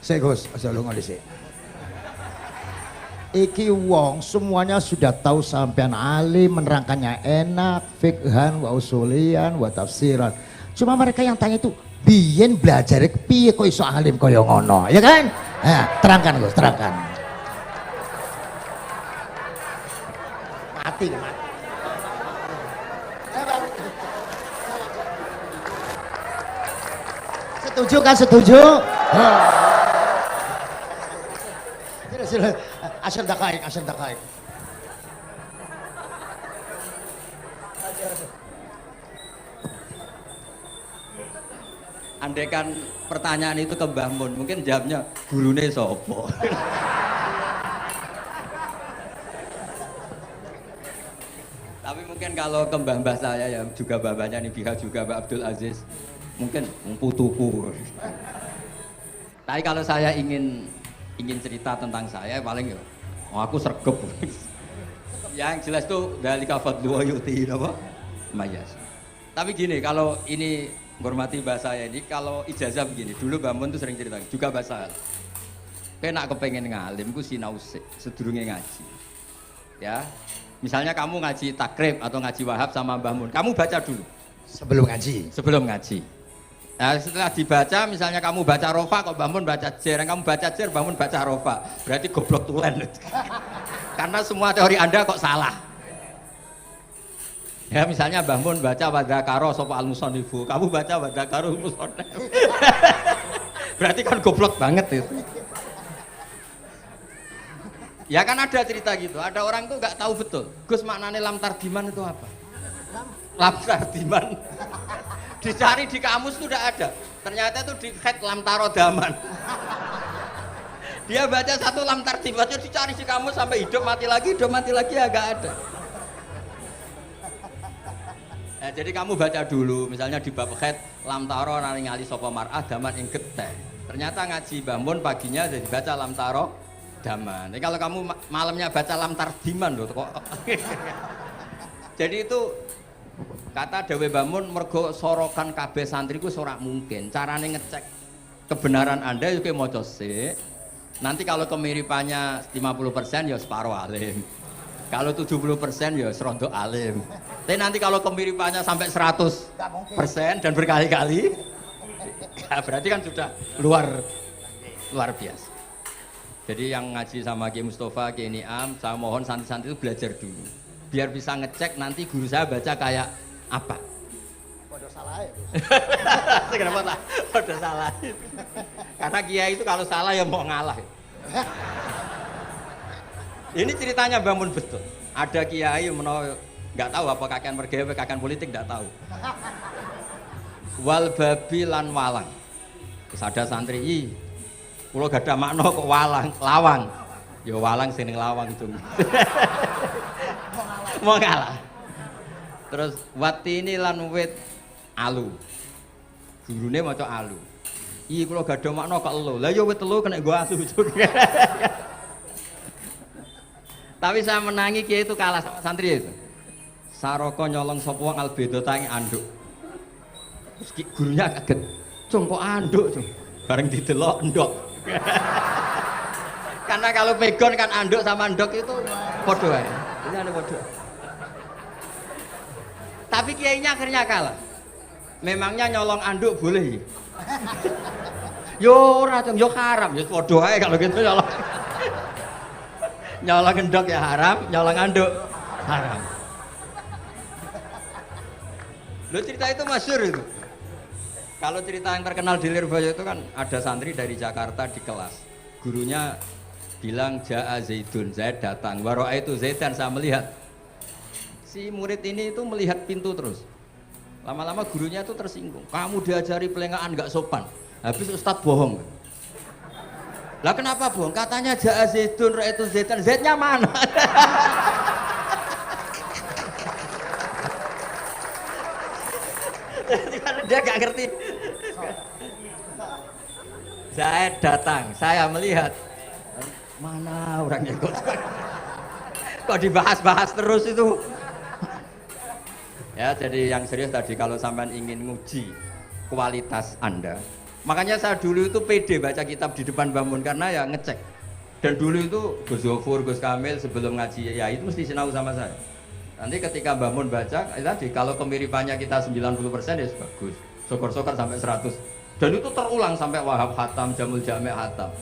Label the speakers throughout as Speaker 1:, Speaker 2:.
Speaker 1: Sik Gus, aja lunga dhisik. Iki wong semuanya sudah tahu sampean alim, menerangkannya enak, fikhan, wa usulian, wa tafsiran. Cuma mereka yang tanya itu, biyen belajar piye kok iso alim kaya ngono, ya kan? Nah, terangkan Gus, terangkan. Mati. Setuju kan, setuju? Sila, asal dakaik.
Speaker 2: Andaikan pertanyaan itu ke Mbah Mun, mungkin jawabnya gurune sopo. Tapi mungkin kalau ke mbah-mbah saya yang juga babanya nih Biha juga Mbak Abdul Aziz, mungkin putuku. Tapi kalau saya ingin cerita tentang saya paling ya, aku sregep. Yang jelas tuh dari kafadlu yuti apa? Mayas. Tapi gini, kalau ini menghormati bahasa saya ini, kalau ijazah begini, dulu Mbak Mun tuh sering cerita juga bahasa. Kayak nak kepengen ngalim, ku sinau sedurunge ngaji. Ya, misalnya kamu ngaji takrib atau ngaji wahab sama Mbah Mun, kamu baca dulu. Sebelum ngaji. Nah, setelah dibaca, misalnya kamu baca rofa, kok Mbah Mun baca jer, kamu baca jer, Mbah Mun baca rofa, berarti goblok tulen. Karena semua teori Anda kok salah. Ya, misalnya Mbah Mun baca wadakaro sopa al-musonifu, kamu baca wadakaro musonif. Berarti kan goblok banget itu. Ya kan ada cerita gitu, ada orang tuh nggak tahu betul, Gus maknanya lam tardiman itu apa? Lam tardiman. Dicari di kamus tuh udah ada, ternyata itu di head lam tarodaman. Dia baca satu lam tardiman, dicari di kamus sampai hidup mati lagi agak ada. Nah, jadi kamu baca dulu, misalnya di bab head lam taro ngali sopo mar'ah daman ing geteh. Ternyata ngaji Mbah paginya jadi baca lam taro daman. Jadi kalau kamu malamnya baca lam tardiman loh kok. Jadi itu kata Dewi Mbah mergo sorokan kabeh santriku ora mungkin. Carane ngecek kebenaran Anda yo maca sik. Nanti kalau kemiripannya 50% ya separuh alim. Kalau 70% ya serondo alim. Tapi nanti kalau kemiripannya sampai 100% dan berkali-kali, ya berarti kan sudah luar biasa. Jadi yang ngaji sama Ki Mustafa, Ki Niam, saya mohon santri-santri itu belajar dulu. Biar bisa ngecek nanti guru saya baca kayak apa.
Speaker 1: Waduh salah ya.
Speaker 2: Kenapa lah? Waduh salah. Karena kiai itu kalau salah ya mau ngalah. Ini ceritanya bangun betul. Ada kiai nggak tahu apa kakean mergawe, kakean politik nggak tahu. Wal babi lan walang. Terus ada santri, kalau gak ada makna kok lawang. Ya walang sing lawang itu. Mau ngalah. Terus watini lan wit alu. Gurune maca alu. Kalau gak ada makna kok elo. Lah ya wit telu kena gua asu. Tapi saya menangi kiai itu kalah sama santri itu. Saroko nyolong sapa wong albedo tangi anduk. Terus gurunya kaget. Cung kok anduk, Cung. Bareng didelok endok. Karena kalau pegon kan anduk sama endok itu podo ae. Ini ada podo. Tapi kiainya akhirnya kalah. Memangnya nyolong anduk boleh? Yo ora, Cung, yo haram, yo podo ae kalau gitu nyolong. Nyolong endok ya haram, nyolong anduk haram. Lo cerita itu masyhur itu. Kalau cerita yang terkenal di Lirboyo itu kan ada santri dari Jakarta di kelas. Gurunya bilang Ja'a Zaidun, Zaid datang. Waro'a itu Zaidan, saya melihat. Si murid ini itu melihat pintu terus. Lama-lama gurunya itu tersinggung. Kamu diajari pelengahan nggak sopan. Habis Ustadz bohong. Lah kenapa bohong? Katanya Ja'a Zaidun, Ro'a itu Zaidan. Zaidnya mana? Dia nggak ngerti. Zaid datang, saya melihat. Mana orangnya kok dibahas-bahas terus itu. Ya, jadi yang serius tadi kalau sampean ingin nguji kualitas Anda, Makanya saya dulu itu pede baca kitab di depan Mbah Mun karena ya ngecek. Dan dulu itu Gus Zofur, Gus Kamil sebelum ngaji ya itu mesti sinau sama saya. Nanti ketika Mbah Mun baca, tadi kalau kemiripannya kita 90% ya bagus. Syukur-syukur sampai 100. Dan itu terulang sampai Wahab Hatam, Jamul Jami' Hatam.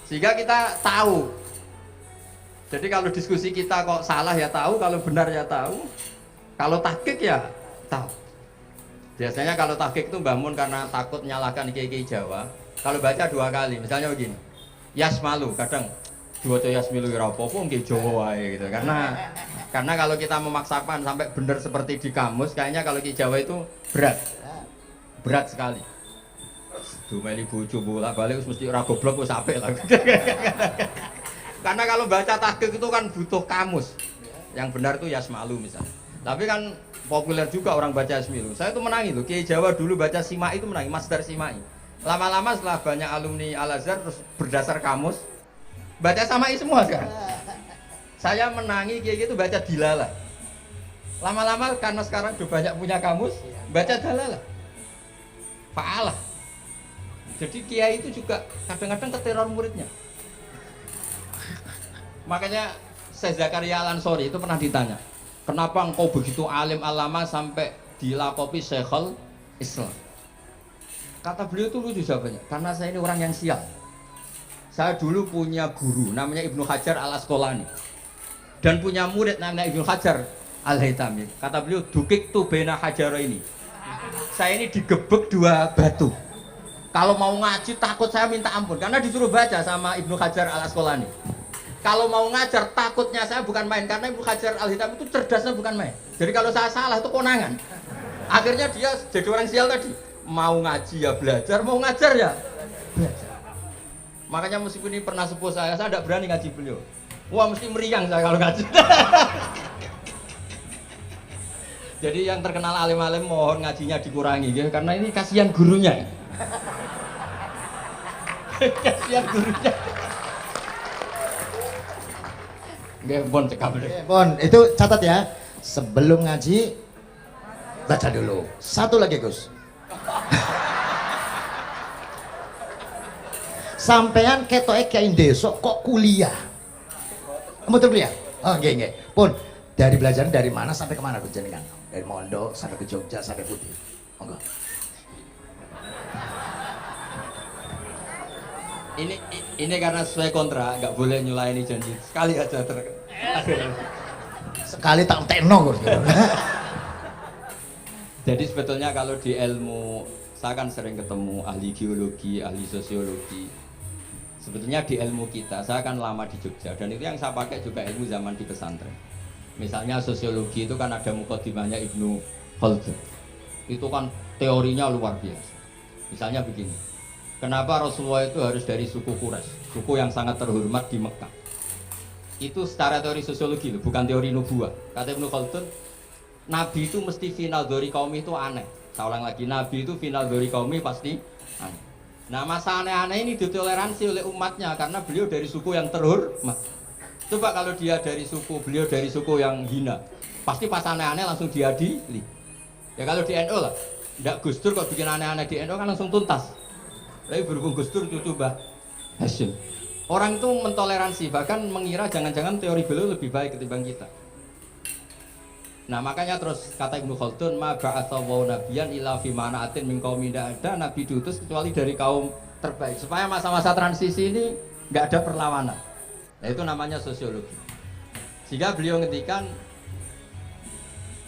Speaker 2: Sehingga kita tahu. Jadi kalau diskusi kita kok salah ya tahu, kalau benar ya tahu. Kalau tahqiq ya tahu. Biasanya kalau tahqiq itu Mbah Mun karena takut menyalahkan kiai-kiai Jawa, kalau baca 2 kali, misalnya begini. Yasmalu, kadang diwaca Yasmilu ora apa-apa nggih Jawa wae gitu. Karena kalau kita memaksakan sampai benar seperti di kamus, kayaknya kalau ki Jawa itu berat. Berat sekali. Dumeli bojo bolak-balik mesti ora goblok wis apik lah. Karena kalau baca tahqiq itu kan butuh kamus. Yang benar itu Yasmalu misalnya. Tapi kan populer juga orang baca Yasmilu. Saya tuh menangi loh, Kiai Jawa dulu baca Simai itu menangi, Masdar Simai. Lama-lama setelah banyak alumni Al-Azhar terus berdasar kamus baca Samai semua sekarang. Saya menangi Kiai itu baca Dilalah. Lama-lama karena sekarang udah banyak punya kamus, baca Dalalah. Fa'alah. Jadi Kiai itu juga kadang-kadang keteror muridnya. Makanya Syekh Zakaria Al-Ansori itu pernah ditanya, kenapa engkau begitu alim alama sampai dilakopi Syekhul Islam? Kata beliau itu lucu jawabannya, karena saya ini orang yang sial. Saya dulu punya guru namanya Ibnu Hajar Al-Asqalani dan punya murid namanya Ibnu Hajar Al-Haytami. Kata beliau, dukik tu bena hajaro ini. Saya ini digebek 2 batu. Kalau mau ngaji takut saya minta ampun karena disuruh baca sama Ibnu Hajar Al-Asqalani. Kalau mau ngajar takutnya saya bukan main karena Ibnu Hajar Al-Haytami itu cerdasnya bukan main. Jadi kalau saya salah itu konangan. Akhirnya dia jadi orang sial tadi. Mau ngaji ya belajar, mau ngajar ya belajar. Makanya meskipun ini pernah sepuh saya tidak berani ngaji beliau. Wah mesti meriang saya kalau ngaji. Jadi yang terkenal alim-alim mohon ngajinya dikurangi ya, karena ini kasihan gurunya. Kasihan gurunya. Nggih, Bon cekap.
Speaker 1: Bon, itu catat ya. Sebelum ngaji baca dulu. Satu lagi, Gus. Sampean ketoke kiai desa kok kuliah. Betul kuliah? Oh, nggih nggih. Pun dari belajar dari mana sampai kemana Gus jenengan? Dari Mondo sampai ke Jogja sampai Putih. Monggo.
Speaker 2: Ini karena sesuai kontrak, nggak boleh nyulaini janji. Sekali aja
Speaker 1: Sekali tak tekno Gus.
Speaker 2: Jadi sebetulnya kalau di ilmu, saya kan sering ketemu ahli geologi, ahli sosiologi. Sebetulnya di ilmu kita, saya kan lama di Jogja dan itu yang saya pakai juga ilmu zaman di pesantren. Misalnya sosiologi itu kan ada mukadimahnya Ibnu Khaldun. Itu kan teorinya luar biasa. Misalnya begini, kenapa Rasulullah itu harus dari suku Quraisy, suku yang sangat terhormat di Mekah? Itu secara teori sosiologi, bukan teori nubuah. Kata Ibnu Khaldun, Nabi itu mesti final dari kaum itu aneh. Saya ulang lagi, Nabi itu final dari kaum pasti aneh. Nah masa aneh-aneh ini ditoleransi oleh umatnya karena beliau dari suku yang terhormat. Coba kalau dia dari suku, beliau dari suku yang hina, pasti pas aneh-aneh langsung diadili. Ya kalau di NU lah, ndak Gus Dur kok bikin aneh-aneh di NU kan langsung tuntas. Tapi berhubung Gus Dur cucu Mbah Hasyim. Orang itu mentoleransi, bahkan mengira jangan-jangan teori beliau lebih baik ketimbang kita. Nah makanya terus kata Ibnu Khaldun, ma ba'atsawu nabiyan illa fi mana'atin min qaumin, tidak ada nabi diutus kecuali dari kaum terbaik supaya masa-masa transisi ini nggak ada perlawanan. Nah itu namanya sosiologi. Sehingga beliau ngendikan,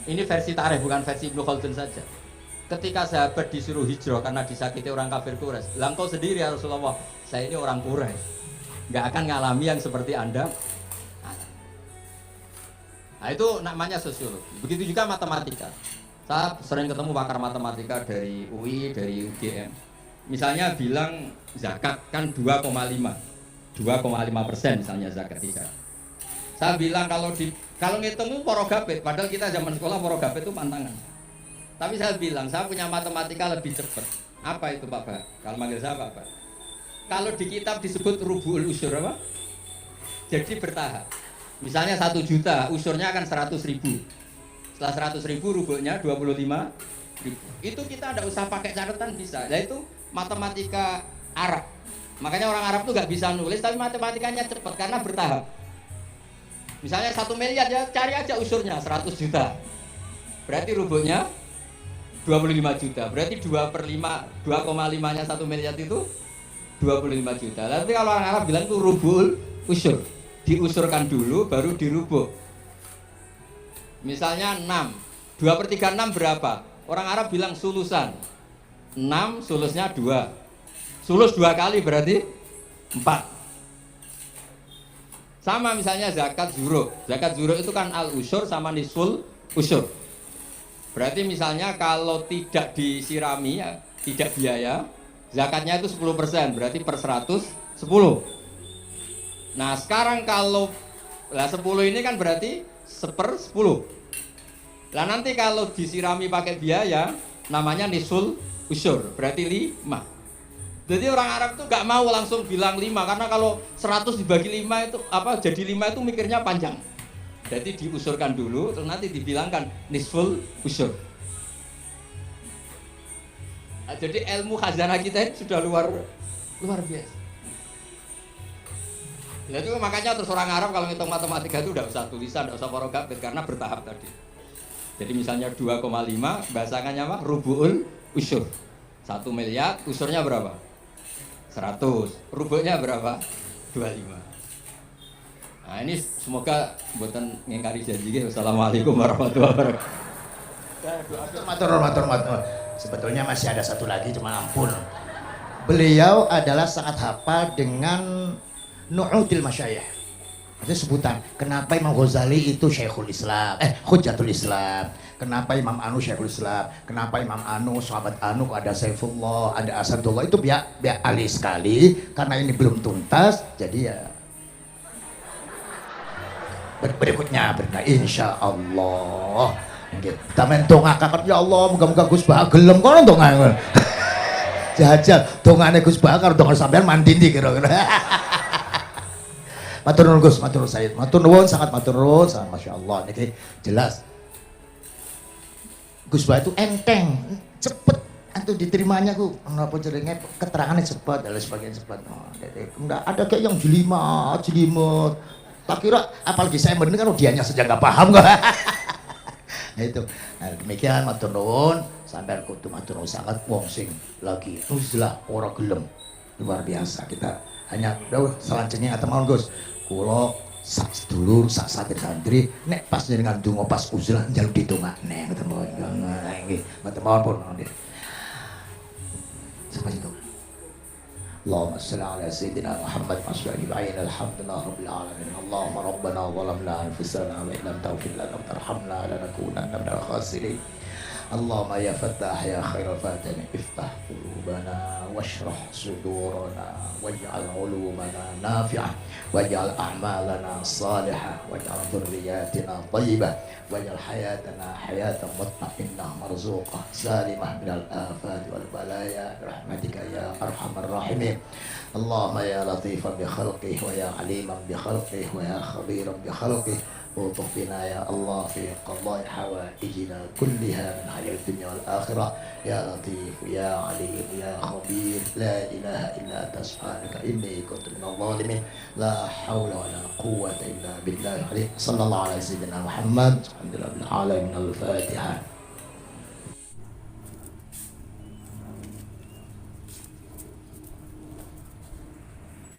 Speaker 2: ini versi tarikh bukan versi Ibnu Khaldun saja. Ketika sahabat disuruh hijrah karena disakiti orang kafir Quraisy, "Lah engkau sendiri ya Rasulullah, saya ini orang Quraisy, nggak akan ngalami yang seperti Anda." Nah itu namanya sosiologi. Begitu juga matematika. Saya sering ketemu pakar matematika dari UI, dari UGM. Misalnya bilang zakat kan 2,5% misalnya zakat tidak. Saya bilang kalau ngitung itu porogapit, padahal kita zaman sekolah porogapit itu pantangan. Tapi saya bilang saya punya matematika lebih cepat. Apa itu Pak Bah? Kalau manggil saya Pak. Kalau di kitab disebut rubu'ul usur apa? Jadi bertahap. Misalnya 1 juta, usurnya akan 100.000. Setelah 100.000 rubuknya 25.000. Itu kita tidak usah pakai catatan bisa. Nah itu matematika Arab. Makanya orang Arab tuh nggak bisa nulis, tapi matematikanya cepat karena bertahap. Misalnya 1 miliar ya cari aja usurnya 100 juta. Berarti rubuhnya 25 juta. Berarti 2/5 nya 1 miliar itu 25 juta. Tapi kalau orang Arab bilang itu rubul usur. Diusurkan dulu baru dirubuh. Misalnya 6. 2/3 6 berapa? Orang Arab bilang sulusan. 6 sulusnya 2. Sulus 2 kali berarti 4. Sama misalnya zakat zuruh. Zakat zuruh itu kan al-usur sama nisful usur. Berarti misalnya kalau tidak disirami, ya, tidak biaya, zakatnya itu 10%, berarti per 100, 10. Nah sekarang kalau 10 ini kan berarti 1/10. Nah nanti kalau disirami pakai biaya, namanya nisul usur, berarti 5. Jadi orang Arab tuh gak mau langsung bilang 5, karena kalau 100 dibagi 5 itu jadi 5 itu mikirnya panjang. Jadi diusurkan dulu, terus nanti dibilangkan nisful usur. Nah, jadi ilmu khazanah kita itu sudah luar biasa. Jadi makanya terus orang Arab kalau ngitung matematika itu udah usah tulisan, udah usah porogabit karena bertahap tadi. Jadi misalnya 2,5 bahasannya apa? Rubu'ul usur. 1 miliar, usurnya berapa? 100. Rubuhnya berapa? 25. Nah ini semoga buatan ngingkari janji. Wassalamualaikum warahmatullahi wabarakatuh.
Speaker 1: Matur. Sebetulnya masih ada satu lagi, cuma ampun. Beliau adalah sangat hafal dengan nu'util masyayikh. Itu sebutan. Kenapa Imam Ghazali itu Syekhul Islam, Hujjatul Islam. Kenapa Imam Anu Syekhul Islam. Kenapa Imam Anu, sahabat Anu, ada Saifullah, ada Asadullah. Itu biar ahli sekali. Karena ini belum tuntas, jadi ya berikutnya insya Allah kita mendongakakan ya Allah muga-muga Gus Bah gelem kono dongan jajal dongane Gus Bah karo dongan sampean mandindi kira-kira. Matur nuwun Gus, matur nuwun Sayyid, matur nuwun, sangat matur nuwun, sangat Masya Allah. Ini jelas Gus Bah itu enteng, cepet antu diterimanya ku napa jenenge keterangannya cepet dan sebagainya cepet. Enggak ada kayak yang jelimet. Tak kira apalagi saya mendengar kalau dianya saja nggak paham nggak. Nah itu. Nah demikian matur nuwun sampai kudu matur nuwun sangat wong sing lagi uzlah ora gelem. Luar biasa kita hanya selanjutnya atau mau Gus. Kulo sak sedulur sak santri nek pas dengan donga pas uzlah njaluk ditungakne ngoten mawon. Nggih, ngoten mawon pun. Sampai itu. اللهم صل على سيدنا محمد وعلى بعين الحمد لله رب العالمين اللهم ربنا ظلمنا انفسنا وان لم تغفر لنا وترحمنا لنكونن من الخاسرين اللهم يا فتاح يا خير الفاتحين افتح قلوبنا واشرح صدورنا واجعل علومنا نافعه واجعل اعمالنا صالحه واجعل ذرياتنا طيبه واجعل حياتنا حياه مطمئنه مرزوقه سالمه من الافات والبلايا برحمتك يا ارحم الراحمين اللهم يا لطيفا بخلقه ويا عليما بخلقه ويا خبيرا بخلقه والطف بنا يا الله في قضاء حوائجنا كلها من حياة الدنيا والآخرة يا لطيف يا عليم يا خبير لا إله إلا أنت سبحانك إني كنت من الظالمين لا حول ولا قوة إلا بالله العلي صلى الله على سيدنا محمد الحمد لله بالعالمين الفاتحة